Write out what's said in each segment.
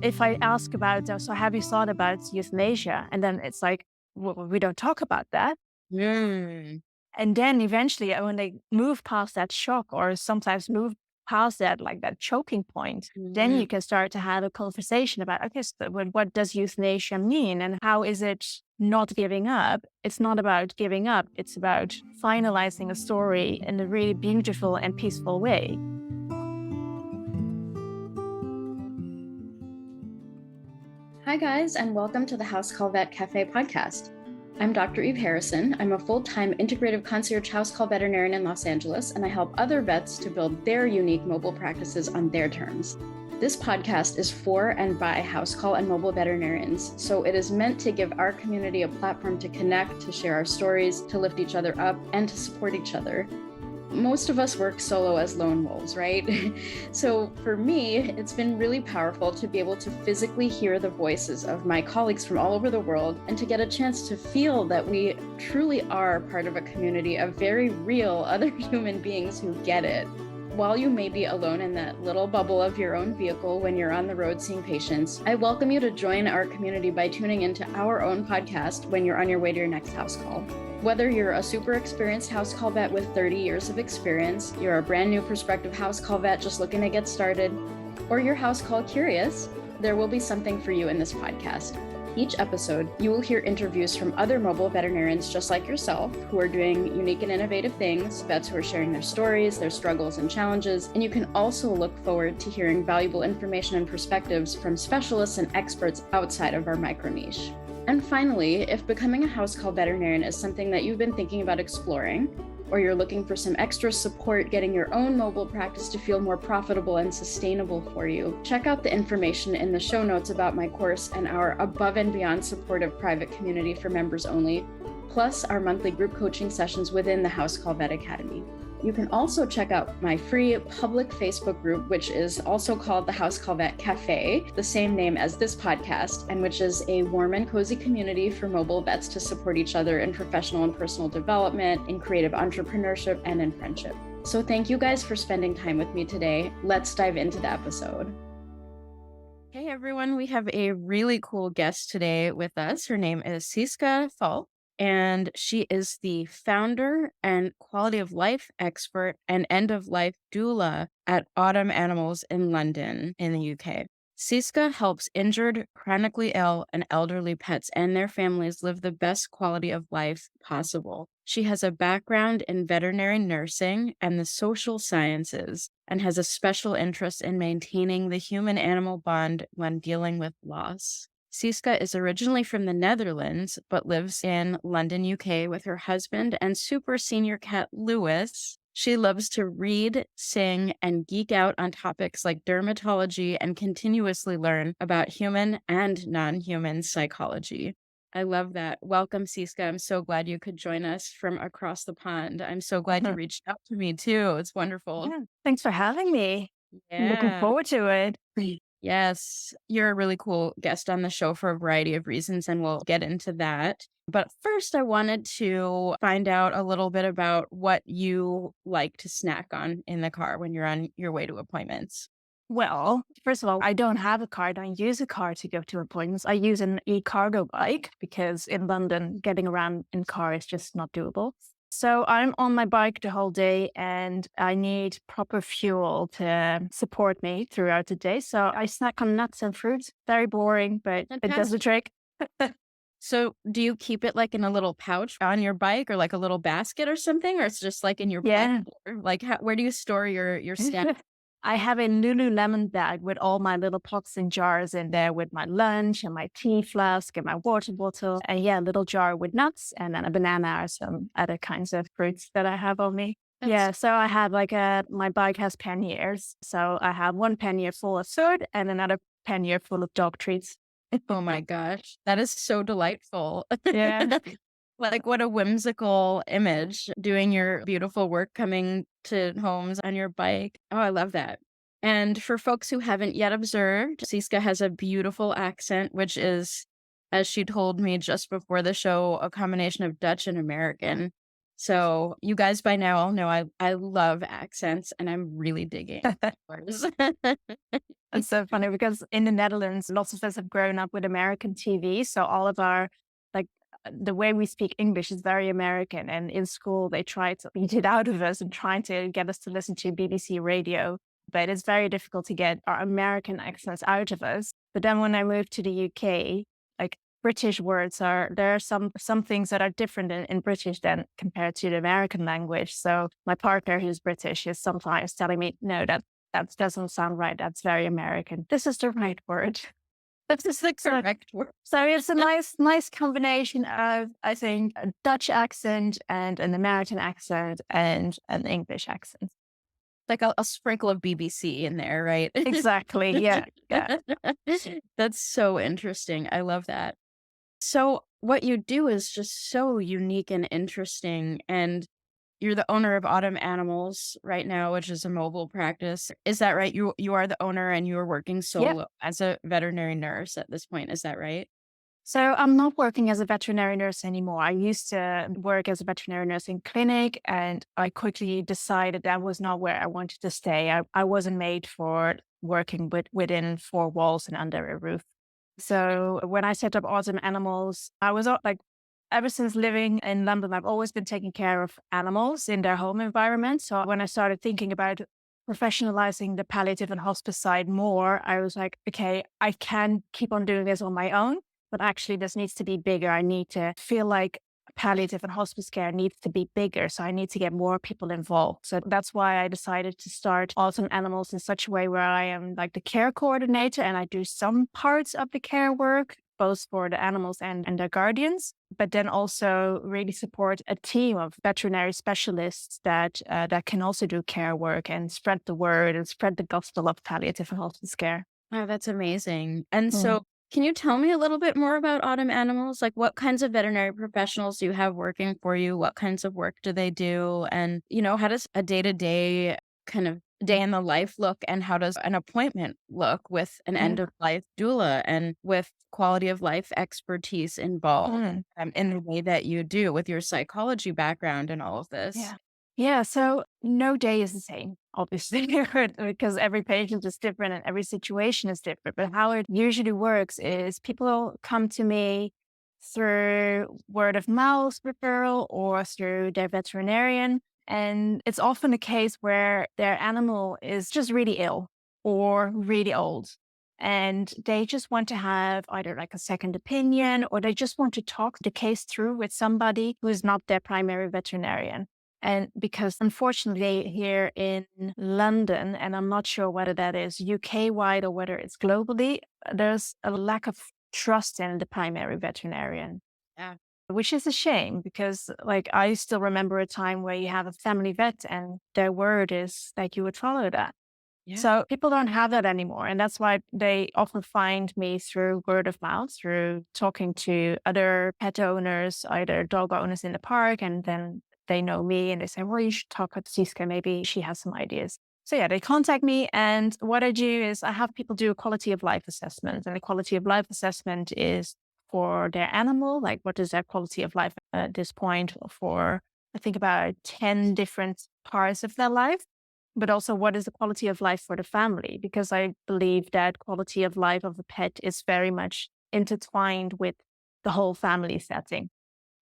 if I ask about, so have you thought about euthanasia? And then it's like, well, we don't talk about that. Mm. And then eventually, when they move past that shock or sometimes move past that, like that choking point, then Mhm. you can start to have a conversation about, okay, so what does euthanasia mean and how is it not giving up? It's not about giving up. It's about finalizing a story in a really beautiful and peaceful way. Hi, guys, and welcome to the House Call Vet Cafe podcast. I'm Dr. Eve Harrison. I'm a full-time integrative concierge house call veterinarian in Los Angeles, and I help other vets to build their unique mobile practices on their terms. This podcast is for and by house call and mobile veterinarians, so it is meant to give our community a platform to connect, to share our stories, to lift each other up, and to support each other. Most of us work solo as lone wolves, right? So for me, it's been really powerful to be able to physically hear the voices of my colleagues from all over the world and to get a chance to feel that we truly are part of a community of very real other human beings who get it. While you may be alone in that little bubble of your own vehicle when you're on the road seeing patients, I welcome you to join our community by tuning into our own podcast when you're on your way to your next house call. Whether you're a super experienced house call vet with 30 years of experience, you're a brand new prospective house call vet just looking to get started, or you're house call curious, there will be something for you in this podcast. Each episode, you will hear interviews from other mobile veterinarians just like yourself who are doing unique and innovative things, vets who are sharing their stories, their struggles and challenges, and you can also look forward to hearing valuable information and perspectives from specialists and experts outside of our micro niche. And finally, if becoming a house call veterinarian is something that you've been thinking about exploring, or you're looking for some extra support getting your own mobile practice to feel more profitable and sustainable for you, check out the information in the show notes about my course and our above and beyond supportive private community for members only, plus our monthly group coaching sessions within the House Call Vet Academy. You can also check out my free public Facebook group, which is also called the House Call Vet Cafe, the same name as this podcast, and which is a warm and cozy community for mobile vets to support each other in professional and personal development, in creative entrepreneurship, and in friendship. So thank you guys for spending time with me today. Let's dive into the episode. Hey everyone, we have a really cool guest today with us. Her name is Sieske Valk, and she is the founder and quality of life expert and end of life doula at Autumn Animals in London in the UK. Sieske helps injured, chronically ill, and elderly pets and their families live the best quality of life possible. She has a background in veterinary nursing and the social sciences and has a special interest in maintaining the human-animal bond when dealing with loss. Sieske is originally from the Netherlands, but lives in London, UK with her husband and super senior cat, Lewis. She loves to read, sing, and geek out on topics like dermatology and continuously learn about human and non-human psychology. I love that. Welcome, Sieske. I'm so glad you could join us from across the pond. I'm so glad you reached out to me too. It's wonderful. Yeah, thanks for having me. I'm looking Yeah. forward to it. Yes, you're a really cool guest on the show for a variety of reasons, and we'll get into that. But first, I wanted to find out a little bit about what you like to snack on in the car when you're on your way to appointments. Well, first of all, I don't have a car. I don't use a car to go to appointments. I use an e-cargo bike because in London, getting around in car is just not doable. So I'm on my bike the whole day and I need proper fuel to support me throughout the day. So I snack on nuts and fruits. Very boring, but it does the Fantastic. trick. So, do you keep it like in a little pouch on your bike or like a little basket or something, or it's just like in your bike? Yeah. Like, where do you store your stuff? I have a Lululemon bag with all my little pots and jars in there with my lunch and my tea flask and my water bottle. And yeah, a little jar with nuts and then a banana or some other kinds of fruits that I have on me. That's Yeah, so I have my bike has panniers. So I have one pannier full of food and another pannier full of dog treats. oh my gosh, that is so delightful. Yeah. Like, what a whimsical image, doing your beautiful work, coming to homes on your bike. Oh, I love that. And for folks who haven't yet observed, Sieske has a beautiful accent, which is, as she told me just before the show, a combination of Dutch and American. So you guys by now all know I love accents and I'm really digging yours. It's so funny because in the Netherlands, lots of us have grown up with American TV. So all of our, like, the way we speak English is very American. And in school, they try to beat it out of us and trying to get us to listen to BBC radio. But it's very difficult to get our American accents out of us. But then when I moved to the UK, like British words there are some things that are different in British than compared to the American language. So my partner who's British is sometimes telling me, no, that doesn't sound right. That's very American. This is the right word. This is the correct word. So it's a nice combination of, I think, a Dutch accent and an American accent and an English accent. Like a sprinkle of BBC in there, right? Exactly. Yeah. Yeah. That's so interesting. I love that. So what you do is just so unique and interesting. And you're the owner of Autumn Animals right now, which is a mobile practice. Is that right? You are the owner and you're working Yeah. solo as a veterinary nurse at this point. Is that right? So I'm not working as a veterinary nurse anymore. I used to work as a veterinary nurse in clinic, and I quickly decided that was not where I wanted to stay. I wasn't made for working within four walls and under a roof. So when I set up Autumn Animals, I was like, ever since living in London, I've always been taking care of animals in their home environment. So when I started thinking about professionalizing the palliative and hospice side more, I was like, okay, I can keep on doing this on my own, but actually this needs to be bigger. I need to feel like palliative and hospice care needs to be bigger. So I need to get more people involved. So that's why I decided to start Autumn Animals in such a way where I am like the care coordinator and I do some parts of the care work, both for the animals and their guardians, but then also really support a team of veterinary specialists that can also do care work and spread the word and spread the gospel of palliative and hospice care. Oh, that's amazing. And Mm. so can you tell me a little bit more about Autumn Animals? Like what kinds of veterinary professionals do you have working for you? What kinds of work do they do? And, how does a day-to-day kind of day in the life look? And how does an appointment look with an Yeah. end of life doula and with quality of life expertise involved Mm. in the way that you do with your psychology background and all of this? Yeah. Yeah. So no day is the same, obviously, because every patient is different and every situation is different. But how it usually works is people come to me through word of mouth referral or through their veterinarian. And it's often a case where their animal is just really ill or really old. And they just want to have either like a second opinion or they just want to talk the case through with somebody who is not their primary veterinarian. And because unfortunately here in London, and I'm not sure whether that is UK wide or whether it's globally, there's a lack of trust in the primary veterinarian, Yeah. which is a shame because like I still remember a time where you have a family vet and their word is like you would follow that. Yeah. So people don't have that anymore. And that's why they often find me through word of mouth, through talking to other pet owners, either dog owners in the park, and then they know me and they say, well, you should talk to Sieske. Maybe she has some ideas. So yeah, they contact me. And what I do is I have people do a quality of life assessment. And the quality of life assessment is for their animal, like what is their quality of life at this point for, I think about 10 different parts of their life, but also what is the quality of life for the family? Because I believe that quality of life of a pet is very much intertwined with the whole family setting.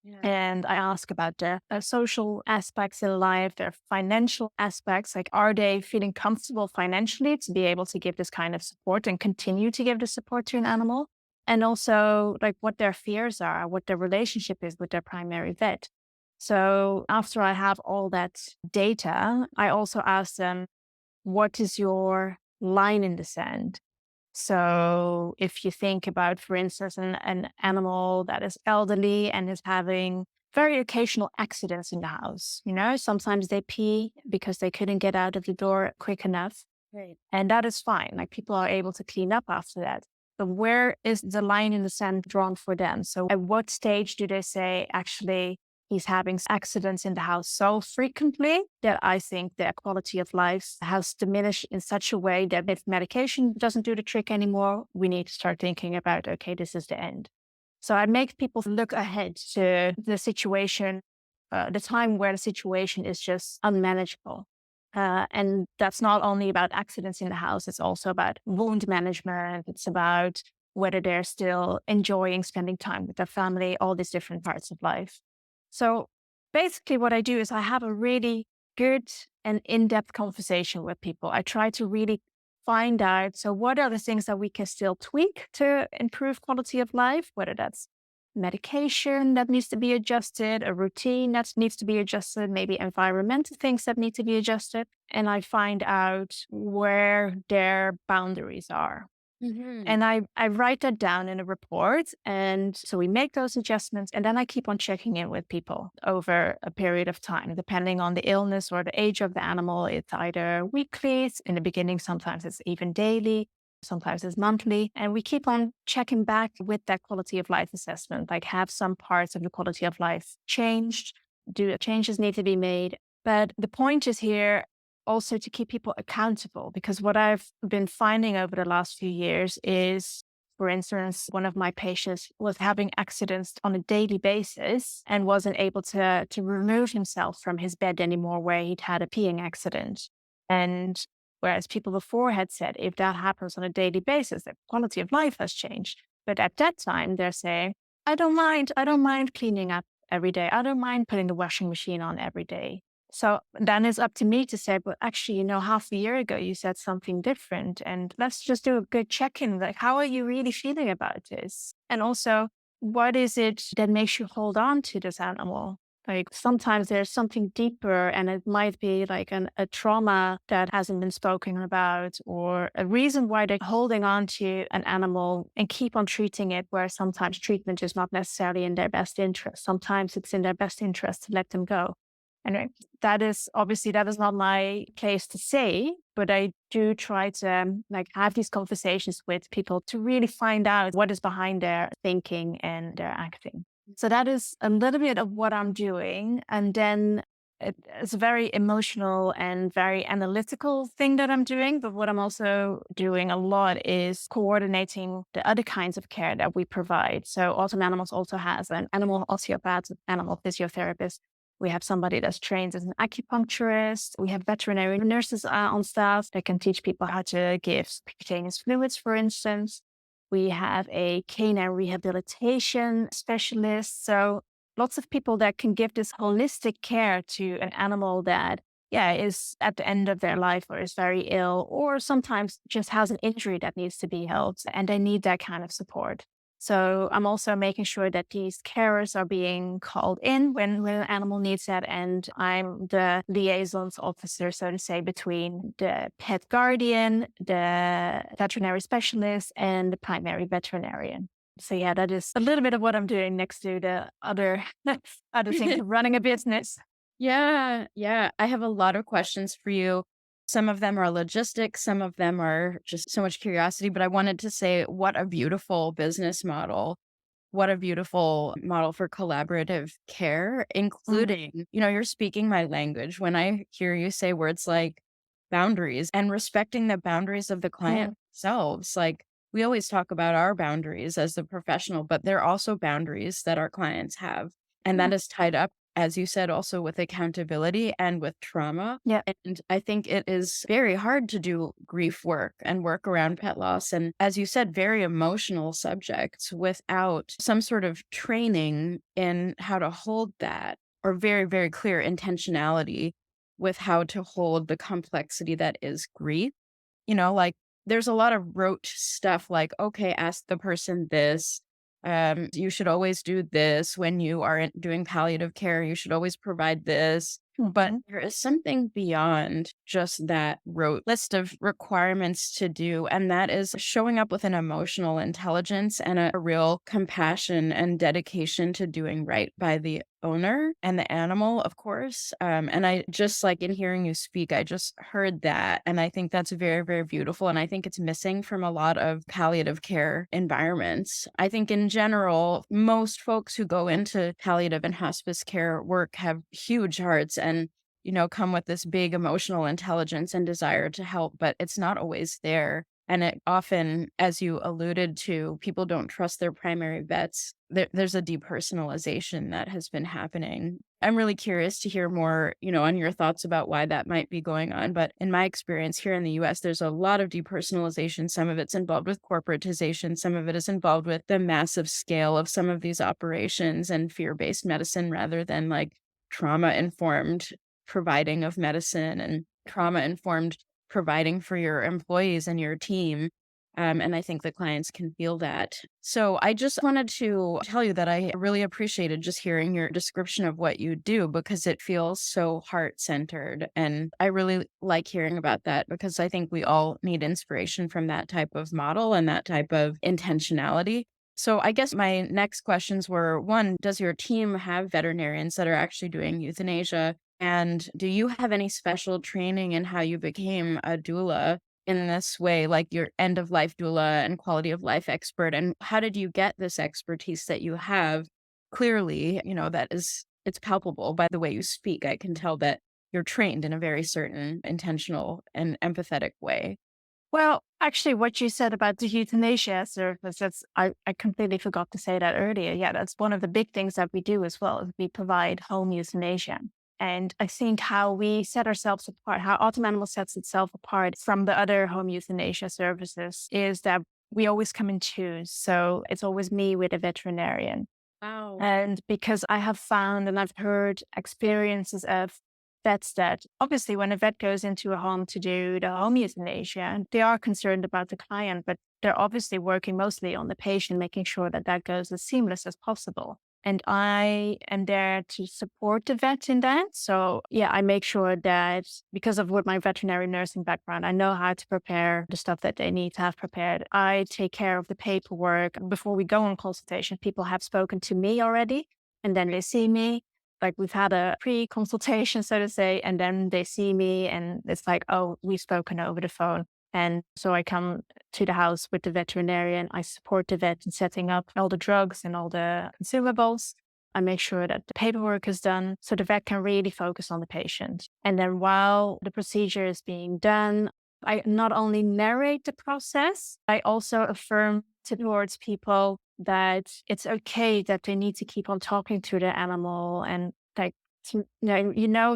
Yeah. And I ask about the social aspects in life, their financial aspects. Like, are they feeling comfortable financially to be able to give this kind of support and continue to give the support to an animal? And also, like, what their fears are, what their relationship is with their primary vet. So, after I have all that data, I also ask them, what is your line in the sand? So if you think about, for instance, an animal that is elderly and is having very occasional accidents in the house, sometimes they pee because they couldn't get out of the door quick enough. Right. And that is fine. Like people are able to clean up after that. But where is the line in the sand drawn for them? So at what stage do they say, actually, he's having accidents in the house so frequently that I think their quality of life has diminished in such a way that if medication doesn't do the trick anymore, we need to start thinking about, okay, this is the end. So I make people look ahead to the situation, the time where the situation is just unmanageable. And that's not only about accidents in the house, it's also about wound management. It's about whether they're still enjoying spending time with their family, all these different parts of life. So basically, what I do is I have a really good and in depth conversation with people. I try to really find out, so what are the things that we can still tweak to improve quality of life, whether that's medication that needs to be adjusted, a routine that needs to be adjusted, maybe environmental things that need to be adjusted. And I find out where their boundaries are. Hmm. And I write that down in a report. And so we make those adjustments. And then I keep on checking in with people over a period of time, depending on the illness or the age of the animal. It's either weekly, in the beginning, sometimes it's even daily, sometimes it's monthly. And we keep on checking back with that quality of life assessment, like have some parts of the quality of life changed? Do changes need to be made? But the point is here also to keep people accountable, because what I've been finding over the last few years is, for instance, one of my patients was having accidents on a daily basis and wasn't able to remove himself from his bed anymore where he'd had a peeing accident. And whereas people before had said if that happens on a daily basis, the quality of life has changed. But at that time, they're saying, I don't mind cleaning up every day. I don't mind putting the washing machine on every day. So then it's up to me to say, but actually, half a year ago, you said something different. And let's just do a good check in. Like, how are you really feeling about this? And also, what is it that makes you hold on to this animal? Like, sometimes there's something deeper, and it might be like a trauma that hasn't been spoken about, or a reason why they're holding on to an animal and keep on treating it, where sometimes treatment is not necessarily in their best interest. Sometimes it's in their best interest to let them go. And that is not my place to say, but I do try to like have these conversations with people to really find out what is behind their thinking and their acting. So that is a little bit of what I'm doing. And then it's a very emotional and very analytical thing that I'm doing. But what I'm also doing a lot is coordinating the other kinds of care that we provide. So Autumn Animals also has an animal osteopath, animal physiotherapist. We have somebody that's trained as an acupuncturist. We have veterinary nurses on staff that can teach people how to give subcutaneous fluids, for instance. We have a canine rehabilitation specialist. So lots of people that can give this holistic care to an animal that, yeah, is at the end of their life or is very ill, or sometimes just has an injury that needs to be helped and they need that kind of support. So I'm also making sure that these carers are being called in when an animal needs that. And I'm the liaisons officer, so to say, between the pet guardian, the veterinary specialist, and the primary veterinarian. So yeah, that is a little bit of what I'm doing next to the other other things of running a business. Yeah, yeah. I have a lot of questions for you. Some of them are logistics, some of them are just so much curiosity, but I wanted to say what a beautiful business model. What a beautiful model for collaborative care, Mm, including, you're speaking my language when I hear you say words like boundaries and respecting the boundaries of the client mm, themselves. Like we always talk about our boundaries as the professional, but there are also boundaries that our clients have. And yeah, that is tied up, as you said, also with accountability and with trauma. yeah. And I think it is very hard to do grief work and work around pet loss. And as you said, very emotional subjects without some sort of training in how to hold that or very, very clear intentionality with how to hold the complexity that is grief. Like there's a lot of rote stuff like, okay, ask the person this. You should always do this when you are doing palliative care. You should always provide this. But Mhm. there is something beyond just that rote list of requirements to do. And that is showing up with an emotional intelligence and a real compassion and dedication to doing right by the owner and the animal, of course. And I just like in hearing you speak, I just heard that. And I think that's very, very beautiful. And I think it's missing from a lot of palliative care environments. I think in general, most folks who go into palliative and hospice care work have huge hearts and come with this big emotional intelligence and desire to help, but it's not always there. And it often, as you alluded to, people don't trust their primary vets. There's a depersonalization that has been happening. I'm really curious to hear more, on your thoughts about why that might be going on. But in my experience here in the US, there's a lot of depersonalization. Some of it's involved with corporatization, some of it is involved with the massive scale of some of these operations and fear-based medicine rather than like trauma-informed providing of medicine and trauma-informed providing for your employees and your team. And I think the clients can feel that. So I just wanted to tell you that I really appreciated just hearing your description of what you do because it feels so heart centered. And I really like hearing about that because I think we all need inspiration from that type of model and that type of intentionality. So I guess my next questions were one, does your team have veterinarians that are actually doing euthanasia? And do you have any special training in how you became a doula in this way, like your end of life doula and quality of life expert? And how did you get this expertise that you have? Clearly, it's palpable by the way you speak. I can tell that you're trained in a very certain intentional and empathetic way. Well, actually, what you said about the euthanasia service, I completely forgot to say that earlier. Yeah, that's one of the big things that we do as well. Is we provide home euthanasia. And I think how we set ourselves apart, how Autumn Animal sets itself apart from the other home euthanasia services is that we always come in twos. So it's always me with a veterinarian. Wow. And because I have found and I've heard experiences of vets that obviously when a vet goes into a home to do the home euthanasia, they are concerned about the client, but they're obviously working mostly on the patient, making sure that that goes as seamless as possible. And I am there to support the vet in that. So, yeah, I make sure that because of what my veterinary nursing background, I know how to prepare the stuff that they need to have prepared. I take care of the paperwork. Before we go on consultation, people have spoken to me already, and then they see me. Like we've had a pre-consultation, so to say, and then they see me, and it's like, oh, we've spoken over the phone. And so I come to the house with the veterinarian. I support the vet in setting up all the drugs and all the consumables. I make sure that the paperwork is done so the vet can really focus on the patient. And then while the procedure is being done, I not only narrate the process, I also affirm towards people that it's okay that they need to keep on talking to the animal and like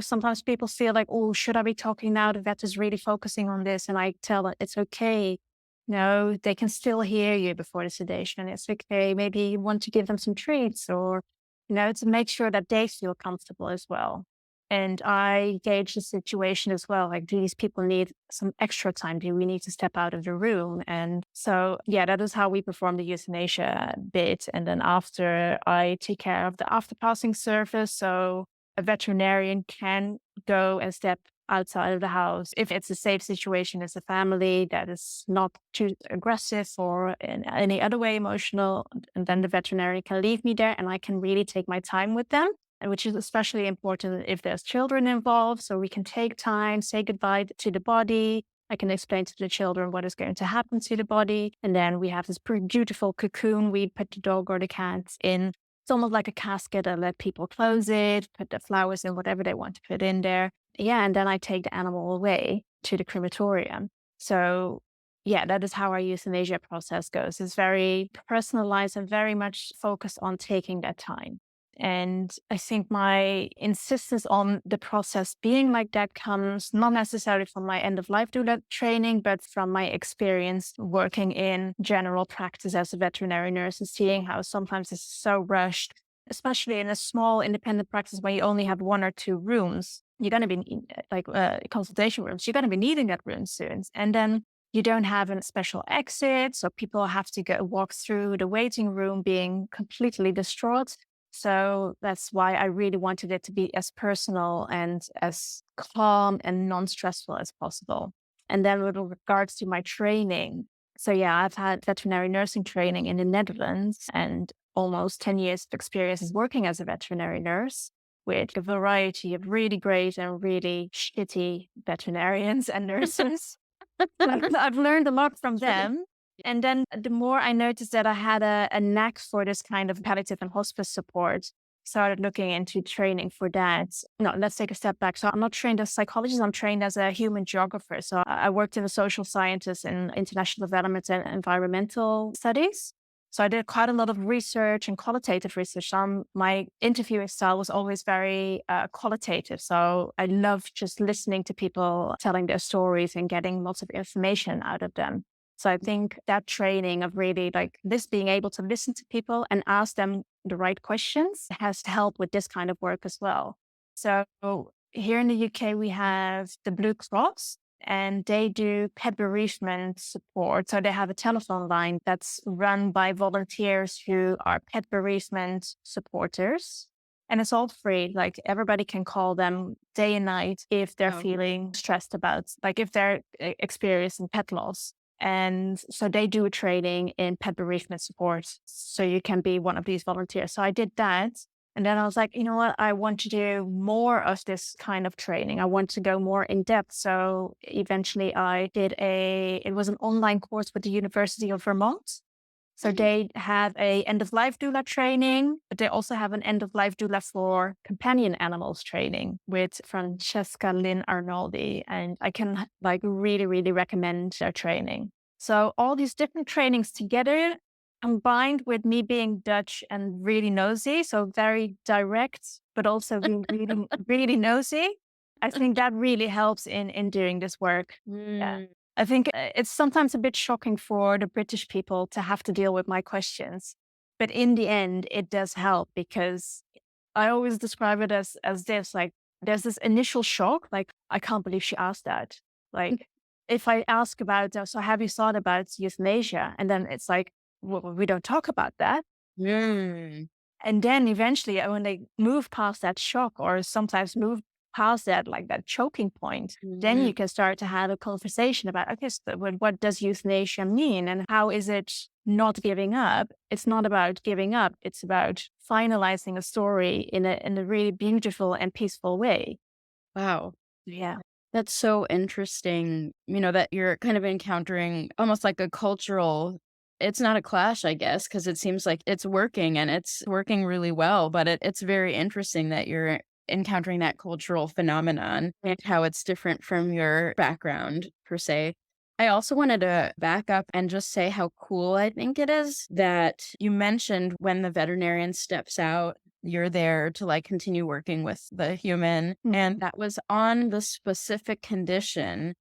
sometimes people feel like, oh, should I be talking now? The vet is really focusing on this. And I tell them it's okay. No, they can still hear you before the sedation. It's okay. Maybe you want to give them some treats or, to make sure that they feel comfortable as well. And I gauge the situation as well. Like, do these people need some extra time? Do we need to step out of the room? And so, yeah, that is how we perform the euthanasia bit. And then after, I take care of the after passing service. So a veterinarian can go and step outside of the house if it's a safe situation as a family that is not too aggressive or in any other way emotional. And then the veterinarian can leave me there and I can really take my time with them, and which is especially important if there's children involved. So we can take time, say goodbye to the body. I can explain to the children what is going to happen to the body. And then we have this pretty beautiful cocoon we put the dog or the cat in. It's almost like a casket. I let people close it, put the flowers in, whatever they want to put in there. Yeah, and then I take the animal away to the crematorium. So yeah, that is how our euthanasia process goes. It's very personalized and very much focused on taking that time. And I think my insistence on the process being like that comes not necessarily from my end of life doula training, but from my experience working in general practice as a veterinary nurse and seeing how sometimes it's so rushed, especially in a small independent practice where you only have one or two rooms. You're going to be consultation rooms. You're going to be needing that room soon. And then you don't have a special exit. So people have to go walk through the waiting room being completely distraught. So that's why I really wanted it to be as personal and as calm and non-stressful as possible. And then with regards to my training, so yeah, I've had veterinary nursing training in the Netherlands and almost 10 years of experience as working as a veterinary nurse with a variety of really great and really shitty veterinarians and nurses. I've learned a lot from them. And then the more I noticed that I had a knack for this kind of palliative and hospice support, started looking into training for that. No, let's take a step back. So I'm not trained as a psychologist. I'm trained as a human geographer. So I worked in the social sciences and international development and environmental studies. So I did quite a lot of research and qualitative research. My interviewing style was always very qualitative. So I love just listening to people telling their stories and getting lots of information out of them. So I think that training of really like this being able to listen to people and ask them the right questions has to help with this kind of work as well. So here in the UK, we have the Blue Cross and they do pet bereavement support. So they have a telephone line that's run by volunteers who are pet bereavement supporters. And it's all free. Like everybody can call them day and night if they're Oh. feeling stressed about, like if they're experiencing pet loss. And so they do a training in pet bereavement support. So you can be one of these volunteers. So I did that. And then I was like, you know what? I want to do more of this kind of training. I want to go more in depth. So eventually it was an online course with the University of Vermont. So they have a end of life doula training, but they also have an end of life doula for companion animals training with Francesca Lynn Arnoldi. And I can like really, really recommend their training. So all these different trainings together, combined with me being Dutch and really nosy, so very direct, but also being really, really nosy, I think that really helps in doing this work. Yeah. Mm. I think it's sometimes a bit shocking for the British people to have to deal with my questions. But in the end, it does help because I always describe it as this, like there's this initial shock, like, I can't believe she asked that. Like if I ask about, so have you thought about euthanasia? And then it's like, well, we don't talk about that. Mm. And then eventually, when they move past that shock or sometimes move past that, like that choking point, then Mm. you can start to have a conversation about, okay, so what does euthanasia mean? And how is it not giving up? It's not about giving up. It's about finalizing a story in a really beautiful and peaceful way. Wow. Yeah. That's so interesting, that you're kind of encountering almost like a cultural it's not a clash, I guess, because it seems like it's working and it's working really well, but it's very interesting that you're encountering that cultural phenomenon and how it's different from your background per se. I also wanted to back up and just say how cool I think it is that you mentioned when the veterinarian steps out you're there to like continue working with the human. And Mhm. that was on the specific condition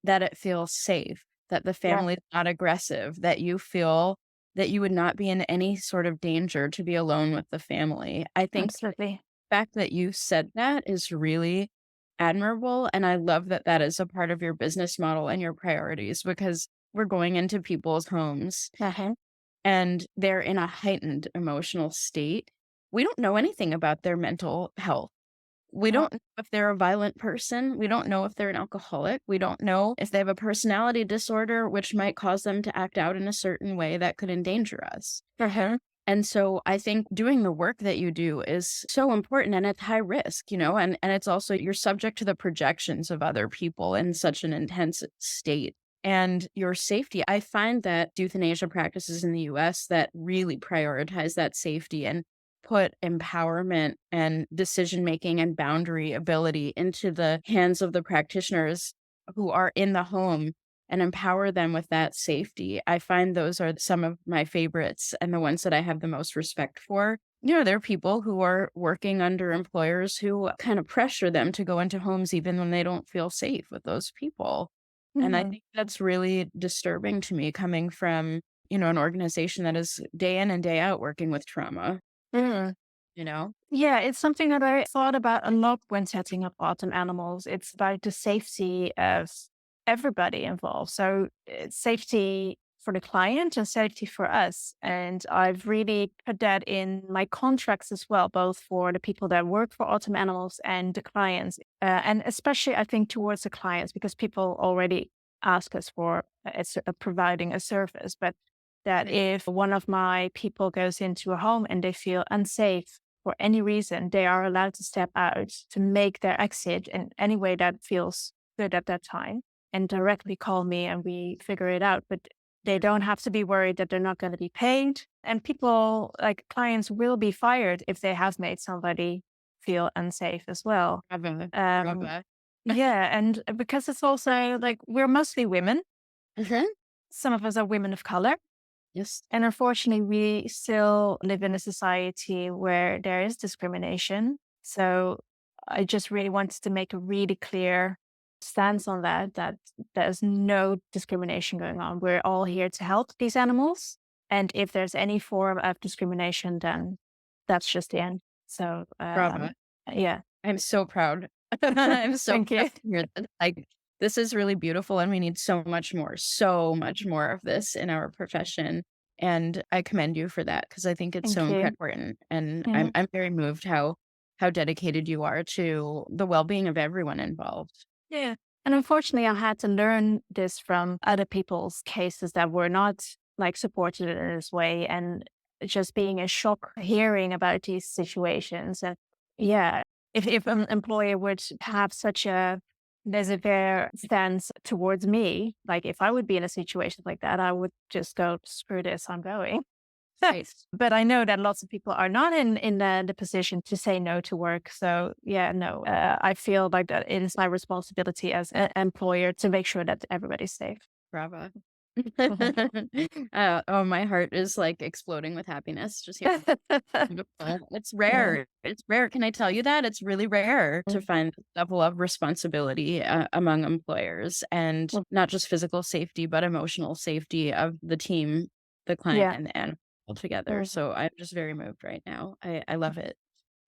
that it feels safe, that the Yeah, family is not aggressive, that you feel that you would not be in any sort of danger to be alone with the family. I think the absolutely. fact that you said that is really admirable. And I love that that is a part of your business model and your priorities because we're going into people's homes Uh-huh. and they're in a heightened emotional state. We don't know anything about their mental health. We Yeah, don't know if they're a violent person. We don't know if they're an alcoholic. We don't know if they have a personality disorder, which might cause them to act out in a certain way that could endanger us. uh-huh. And so I think doing the work that you do is so important and it's high risk, and it's also you're subject to the projections of other people in such an intense state. And your safety, I find that euthanasia practices in the US that really prioritize that safety and put empowerment and decision making and boundary ability into the hands of the practitioners who are in the home and empower them with that safety. I find those are some of my favorites and the ones that I have the most respect for. There are people who are working under employers who kind of pressure them to go into homes even when they don't feel safe with those people. And I Mhm. think that's really disturbing to me coming from, an organization that is day in and day out working with trauma, Mm. you know? Yeah, it's something that I thought about a lot when setting up autumn animals. It's about the safety of everybody involved. So it's safety for the client and safety for us. And I've really put that in my contracts as well, both for the people that work for autumn animals and the clients. And especially, I think, towards the clients, because people already ask us for providing a service. But that Right. if one of my people goes into a home and they feel unsafe for any reason, they are allowed to step out to make their exit in any way that feels good at that time and directly call me and we figure it out. But they don't have to be worried that they're not going to be paid. And people, like clients, will be fired if they have made somebody feel unsafe as well. Bravo. Um, Bravo. yeah. And because it's also like we're mostly women, Mhm. some of us are women of color. Yes. And unfortunately, we still live in a society where there is discrimination. So I just really wanted to make a really clear stance on that, that there's no discrimination going on. We're all here to help these animals. And if there's any form of discrimination, then that's just the end. So, Bravo. yeah, I'm so proud. I'm so thank proud you. to hear that. Like, this is really beautiful, and we need so much more of this in our profession. And I commend you for that because I think it's so Thank you. important. And Yeah. I'm very moved how dedicated you are to the well-being of everyone involved. Yeah. And unfortunately, I had to learn this from other people's cases that were not like supported in this way. And just being a shock hearing about these situations. And yeah, if an employer would have such a laissez-faire stance towards me, like if I would be in a situation like that, I would just go, screw this, I'm going. Right. But I know that lots of people are not in the position to say no to work. So yeah, no, I feel like that it is my responsibility as an employer to make sure that everybody's safe. Bravo. Mhm. Oh, my heart is like exploding with happiness just here. Beautiful. It's Yeah. rare. It's rare. Can I tell you that? It's really rare to find this level of responsibility among employers, and Mm. not just physical safety, but emotional safety of the team, the client, Yeah. and the animal together. Mhm. So I'm just very moved right now. I love it.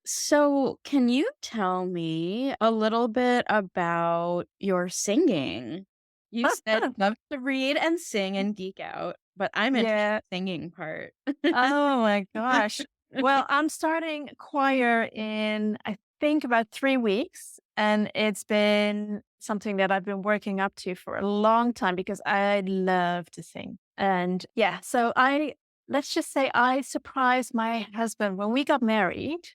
So, can you tell me a little bit about your singing? You said you love to read and sing and geek out, but I'm interested Yeah. in the singing part. Oh my gosh. Well, I'm starting choir in, I think, about 3 weeks. And it's been something that I've been working up to for a long time because I love to sing. And yeah, so let's just say I surprised my husband when we got married.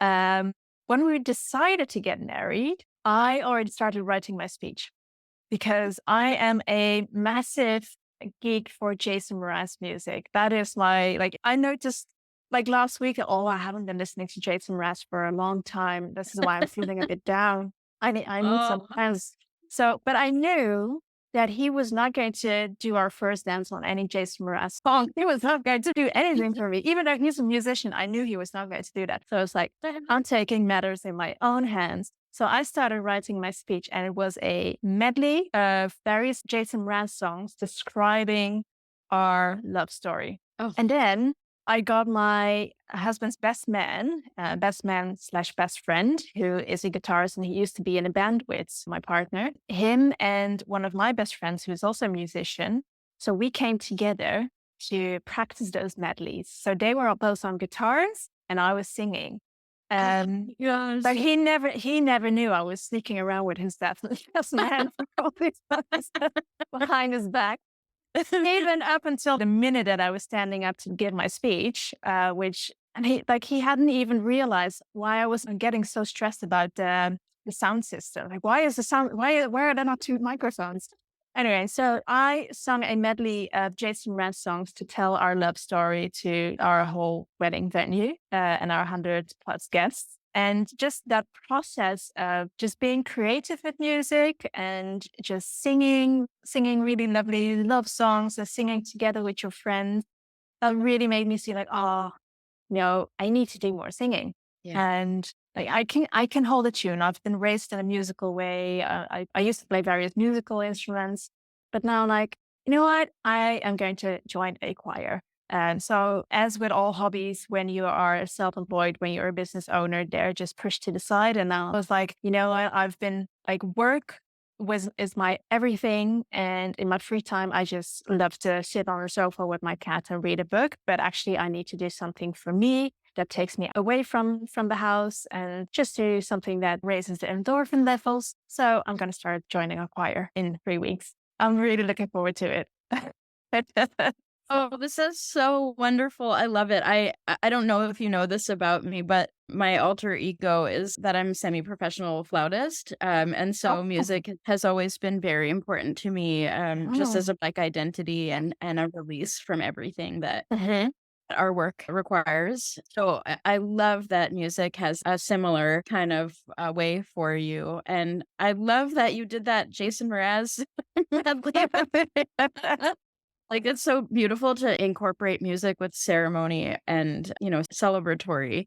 Um, when we decided to get married, I already started writing my speech because I am a massive geek for Jason Mraz music. That is I noticed like last week, oh, I haven't been listening to Jason Mraz for a long time. This is why I'm feeling a bit down. I need some Oh, friends. So, but I knew that he was not going to do our first dance on any Jason Mraz song. He was not going to do anything for me. Even though he's a musician, I knew he was not going to do that. So I was like, I'm taking matters in my own hands. So I started writing my speech, and it was a medley of various Jason Mraz songs describing our love story. oh, And then I got my husband's best man slash best friend, who is a guitarist, and he used to be in a band with my partner, him and one of my best friends, who's also a musician. So we came together to practice those medleys. So they were both on guitars and I was singing. Um, but yes. he never knew I was sneaking around with his best man for all these months behind his back. Even up until the minute that I was standing up to give my speech, which and he hadn't even realized why I was getting so stressed about the sound system. Like, why is the sound? Why are there not two microphones? Anyway, so I sung a medley of Jason Mraz songs to tell our love story to our whole wedding venue and our 100+ guests. And just that process of just being creative with music and just singing really lovely love songs and singing together with your friends, that really made me see like, oh, no, I need to do more singing. Yeah. And like I can hold a tune. I've been raised in a musical way. I used to play various musical instruments, but now I'm like, you know what? I am going to join a choir. And so, as with all hobbies, when you are self-employed, when you're a business owner, they're just pushed to the side. And now I was like, you know what? I've been like work is my everything. And in my free time, I just love to sit on a sofa with my cat and read a book. But actually, I need to do something for me that takes me away from the house and just do something that raises the endorphin levels. So I'm going to start joining a choir in 3 weeks. I'm really looking forward to it. Oh, this is so wonderful. I love it. I don't know if you know this about me, but my alter ego is that I'm semi-professional flautist. And so Oh, music has always been very important to me, just as oh. a like identity and a release from everything that Mhm. our work requires. So I love that music has a similar kind of way for you. And I love that you did that Jason Mraz medley. Like, it's so beautiful to incorporate music with ceremony and, celebratory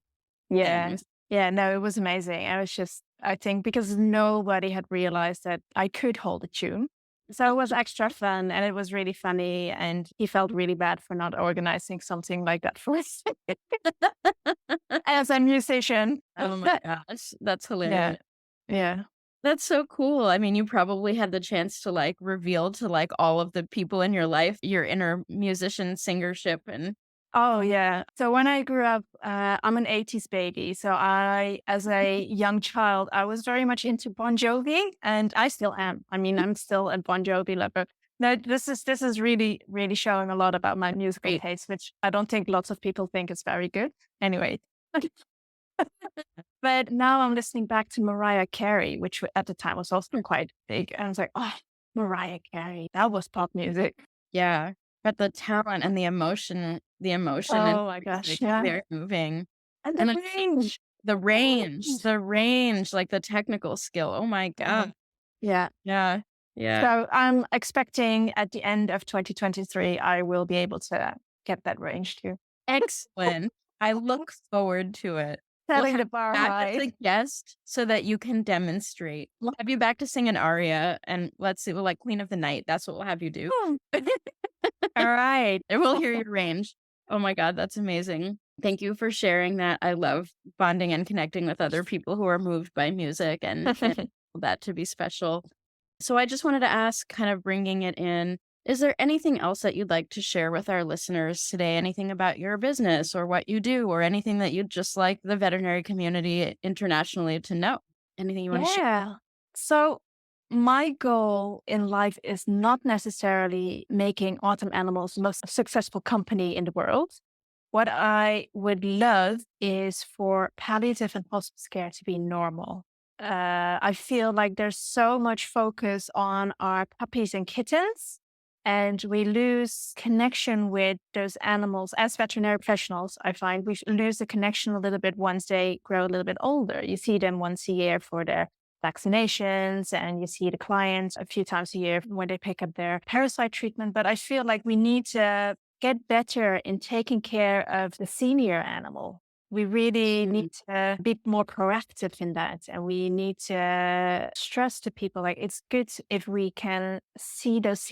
Yeah. things. Yeah, no, it was amazing. I was just I think because nobody had realized that I could hold a tune. So it was extra fun and it was really funny and he felt really bad for not organizing something like that for us as a musician. Oh my gosh, that's Yeah. hilarious. Yeah. That's so cool. I mean, you probably had the chance to, like, reveal to, like, all of the people in your life your inner musician singership and Oh, yeah. So when I grew up, I'm an 80s baby. So as a young child, I was very much into Bon Jovi, and I still am. I mean, I'm still a Bon Jovi lover. No, this is really, really showing a lot about my musical great. taste, which I don't think lots of people think is very good. Anyway, but now I'm listening back to Mariah Carey, which at the time was also quite big. And I was like, oh, Mariah Carey, that was pop music. Yeah, but the talent and the emotion and Oh my like, gosh, yeah. very moving. And the And then range. the The range, range. the range, like, the technical skill. Oh my god. Yeah. Yeah, yeah. So I'm expecting at the end of 2023, I will be able to get that range too. Excellent. I look forward to it. We'll Setting have the bar you back as high. a guest so that you can demonstrate. We'll have you back to sing an aria, and let's see, we'll, like, Queen of the Night, that's what we'll have you do. Hmm. All right. And we'll hear your range. Oh my god, that's amazing. Thank you for sharing that. I love bonding and connecting with other people who are moved by music and that to be special. So I just wanted to ask, kind of bringing it in, is there anything else that you'd like to share with our listeners today? Anything about your business or what you do, or anything that you'd just like the veterinary community internationally to know? Anything you want to share? Yeah. So my goal in life is not necessarily making Autumn Animals the most successful company in the world. What I would love is for palliative and hospice care to be normal. I feel like there's so much focus on our puppies and kittens, and we lose connection with those animals as veterinary professionals. I find we lose the connection a little bit once they grow a little bit older. You see them once a year for their vaccinations, and you see the clients a few times a year when they pick up their parasite treatment. But I feel like we need to get better in taking care of the senior animal. We really Mm, need to be more proactive in that. And we need to stress to people like it's good if we can see those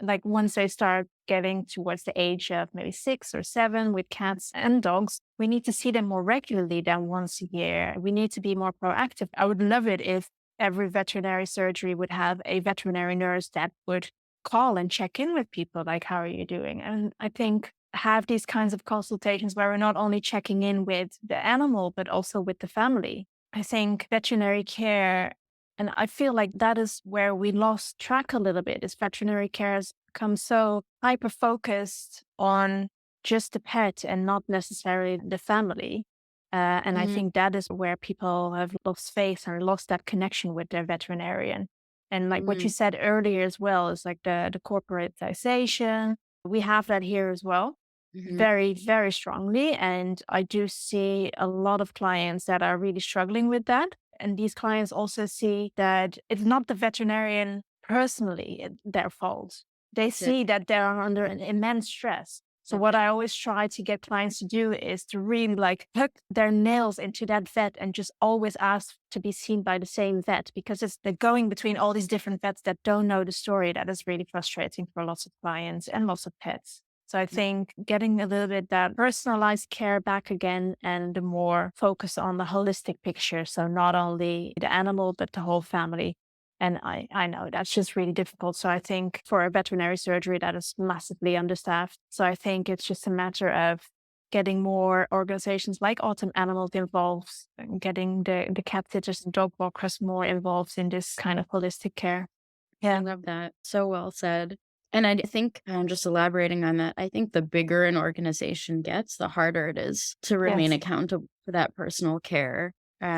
like once they start getting towards the age of maybe 6 or 7 with cats and dogs, we need to see them more regularly than once a year. We need to be more proactive. I would love it if every veterinary surgery would have a veterinary nurse that would call and check in with people like, how are you doing? And I think have these kinds of consultations where we're not only checking in with the animal, but also with the family. I think veterinary care, and I feel like that is where we lost track a little bit, is veterinary care has become so hyper focused on just the pet and not necessarily the family. And I mhm, think that is where people have lost faith or lost that connection with their veterinarian. And like what you mhm, said earlier as well is like the corporatization. We have that here as well, mhm. very, very strongly. And I do see a lot of clients that are really struggling with that. And these clients also see that it's not the veterinarian personally their fault. They That's it. see that they're under an immense stress. So That's what it. I always try to get clients to do is to really like hook their nails into that vet and just always ask to be seen by the same vet, because it's the going between all these different vets that don't know the story that is really frustrating for lots of clients and lots of pets. So I think getting a little bit that personalized care back again and the more focus on the holistic picture. So not only the animal, but the whole family. And I know that's just really difficult. So I think for a veterinary surgery, that is massively understaffed. So I think it's just a matter of getting more organizations like Autumn Animals involved and getting the cat sitters and dog walkers more involved in this kind of holistic care. I Yeah. love that. So well said. And I think, just elaborating on that, I think the bigger an organization gets, the harder it is to remain Yes. accountable for that personal care.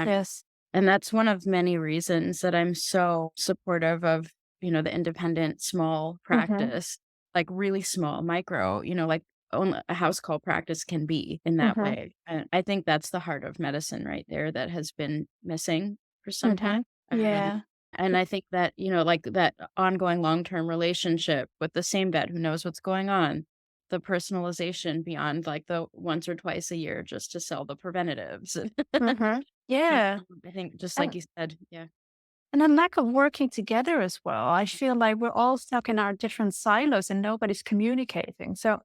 Yes. And that's one of many reasons that I'm so supportive of, the independent small Mm-hmm. practice, like really small, micro, like only a house call practice can be in that Mm-hmm. way. And I think that's the heart of medicine right there that has been missing for some time. Mm-hmm. Um, Yeah. And I think that, like that ongoing long-term relationship with the same vet who knows what's going on, the personalization beyond like the once or twice a year just to sell the preventatives. Yeah. I think just like And you said, yeah. and a lack of working together as well. I feel like we're all stuck in our different silos and nobody's communicating. So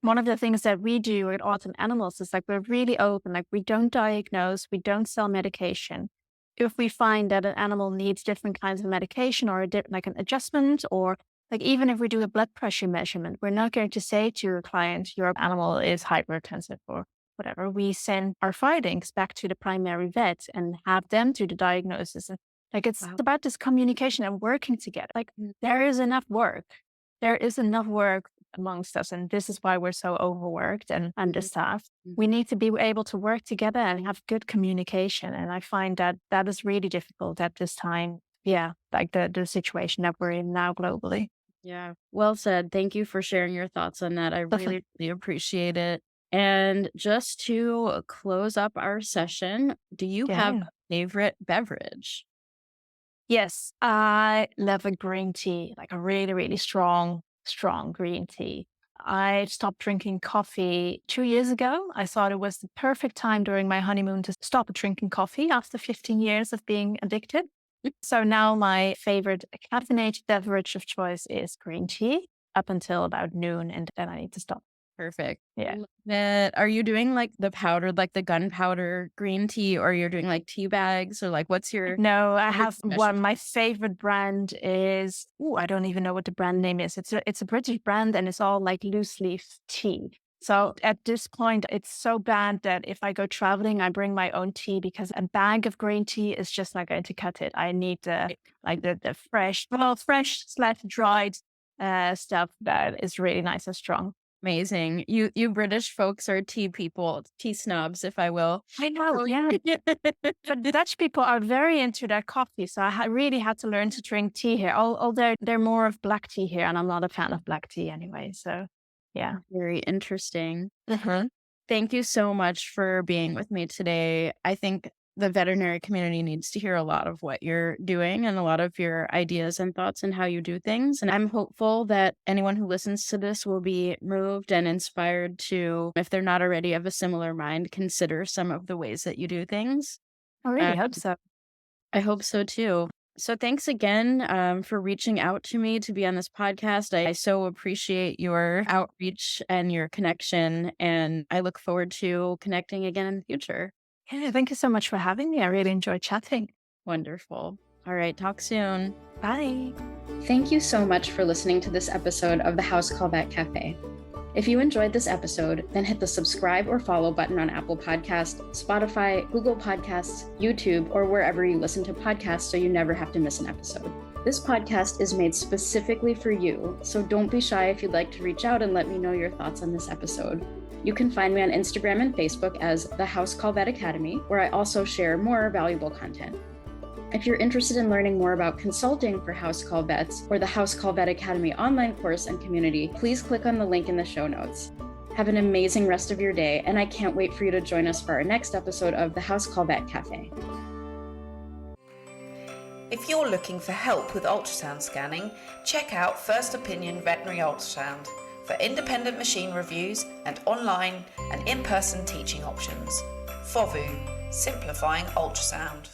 one of the things that we do with Autumn Animals is like we're really open, like we don't diagnose, we don't sell medication. If we find that an animal needs different kinds of medication or like an adjustment, or like even if we do a blood pressure measurement, we're not going to say to your client, your animal is hypertensive or whatever. We send our findings back to the primary vet and have them do the diagnosis. And like it's Wow. about this communication and working together. Like there is enough work. There is enough work amongst us. And this is why we're so overworked and Mhm, understaffed. We mhm. need to be able to work together and have good communication. And I find that that is really difficult at this time. Yeah, like the situation that we're in now globally. Yeah. Well said. Thank you for sharing your thoughts on that. I Definitely. really, really appreciate it. And just to close up our session, do you have Yeah. a favorite beverage? Yes, I love a green tea, like a really, really strong, strong green tea. I stopped drinking coffee 2 years ago. I thought it was the perfect time during my honeymoon to stop drinking coffee after 15 years of being addicted. So now my favorite caffeinated beverage of choice is green tea up until about noon, and then I need to stop. Perfect. Yeah. Love it. Are you doing like the powdered, like the gunpowder green tea, or you're doing like tea bags, or like No, I what's your have one. specialty? My favorite brand is, I don't even know what the brand name is. It's a British brand and it's all like loose leaf tea. So at this point, it's so bad that if I go traveling, I bring my own tea because a bag of green tea is just not going to cut it. I need the fresh, well, fresh slash dried stuff that is really nice and strong. Amazing. You British folks are tea people, tea snobs, if I will. I know, Oh, yeah. But Dutch people are very into their coffee, so really had to learn to drink tea here. Although they're more of black tea here, and I'm not a fan of black tea anyway. So, yeah. very interesting. Mhm. Thank you so much for being with me today. I think the veterinary community needs to hear a lot of what you're doing and a lot of your ideas and thoughts and how you do things. And I'm hopeful that anyone who listens to this will be moved and inspired to, if they're not already of a similar mind, consider some of the ways that you do things. I Uh, really hope so. I hope so too. So thanks again for reaching out to me to be on this podcast. I so appreciate your outreach and your connection, and I look forward to connecting again in the future. Yeah, thank you so much for having me. I really enjoyed chatting. Wonderful. All right, talk soon. Bye. Thank you so much for listening to this episode of the House Call Vet Cafe. If you enjoyed this episode, then hit the subscribe or follow button on Apple Podcasts, Spotify, Google Podcasts, YouTube, or wherever you listen to podcasts so you never have to miss an episode. This podcast is made specifically for you, so don't be shy if you'd like to reach out and let me know your thoughts on this episode. You can find me on Instagram and Facebook as The House Call Vet Academy, where I also share more valuable content. If you're interested in learning more about consulting for house call vets or the House Call Vet Academy online course and community, please click on the link in the show notes. Have an amazing rest of your day, and I can't wait for you to join us for our next episode of the House Call Vet Cafe. If you're looking for help with ultrasound scanning, check out First Opinion Veterinary Ultrasound for independent machine reviews and online and in-person teaching options. FOVU, simplifying ultrasound.